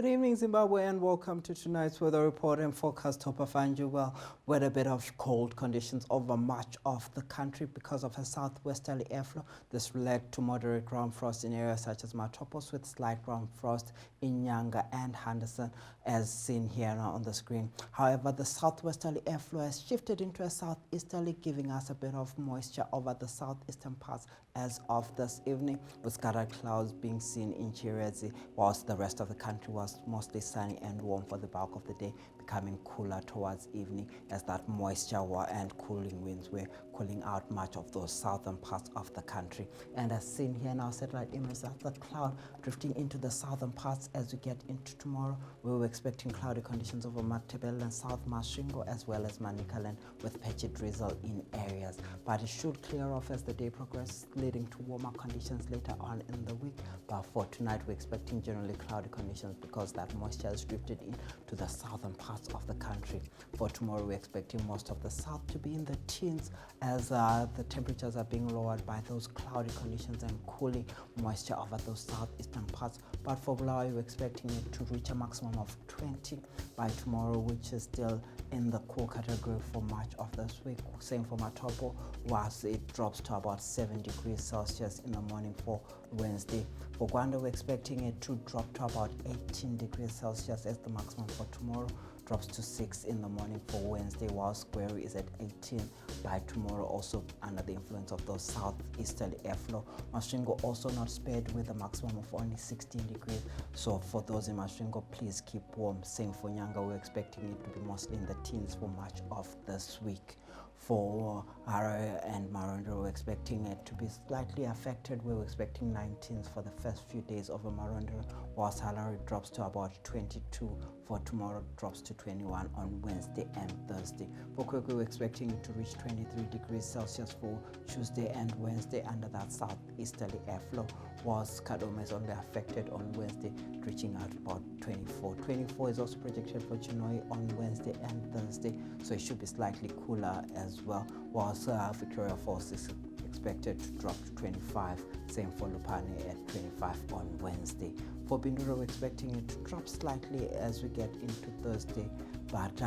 Good evening, Zimbabwe, and welcome to tonight's weather report and forecast. Hope I find you well. With a bit of cold conditions over much of the country because of a southwesterly airflow. This led to moderate ground frost in areas such as Matopos, with slight ground frost in Nyanga and Henderson, as seen here now on the screen. However, the southwesterly airflow has shifted into a southeasterly, giving us a bit of moisture over the southeastern parts as of this evening, with scattered clouds being seen in Chirezi, whilst the rest of the country was mostly sunny and warm for the bulk of the day, becoming cooler towards evening as that moisture and cooling winds were cooling out much of those southern parts of the country. And as seen here now, satellite images of the cloud drifting into the southern parts as we get into tomorrow. We were expecting cloudy conditions over Matabele and South Masvingo as well as Manicaland, with patchy drizzle in areas. But it should clear off as the day progresses, leading to warmer conditions later on in the week. But for tonight, we're expecting generally cloudy conditions because that moisture has drifted in to the southern parts of the country. For tomorrow, we're expecting most of the south to be in the teens as the temperatures are being lowered by those cloudy conditions and cooling moisture over those southeastern parts. But for Bulawayo, we're expecting it to reach a maximum of 20 by tomorrow, which is still in the cool category for much of this week. Same for Matopo, whilst it drops to about 7 degrees Celsius in the morning for Wednesday. For Gwanda, we're expecting it to drop to about 18 degrees Celsius as the maximum for tomorrow. Drops to 6 in the morning for Wednesday, while Square is at 18 by tomorrow, also under the influence of those southeasterly airflow. Masvingo also not spared with a maximum of only 16 degrees. So for those in Masvingo, please keep warm. Same for Nyanga, we're expecting it to be mostly in the teens for much of this week. For Harare and Marondo, we're expecting it to be slightly affected. We're expecting 19s for the first few days of Marondo, whilst Harare drops to about 22 for tomorrow, drops to 21 on Wednesday and Thursday. For Kwekwe, we're expecting it to reach 23 degrees Celsius for Tuesday and Wednesday under that southeasterly airflow, whilst Kadoma is only affected on Wednesday, reaching out about 24. 24 is also projected for Chinhoyi on Wednesday and Thursday, so it should be slightly cooler as well, whilst Victoria Falls is expected to drop to 25. Same for Lupane at 25 on Wednesday. For Bindura, we're expecting it to drop slightly as we get into Thursday, but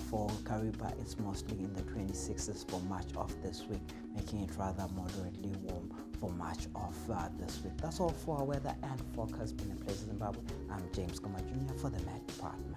for Kariba, it's mostly in the 26s for much of this week, making it rather moderately warm for much of this week. That's all for our weather and forecast. Been a pleasure, Zimbabwe. I'm James Koma Jr. for the Met Department.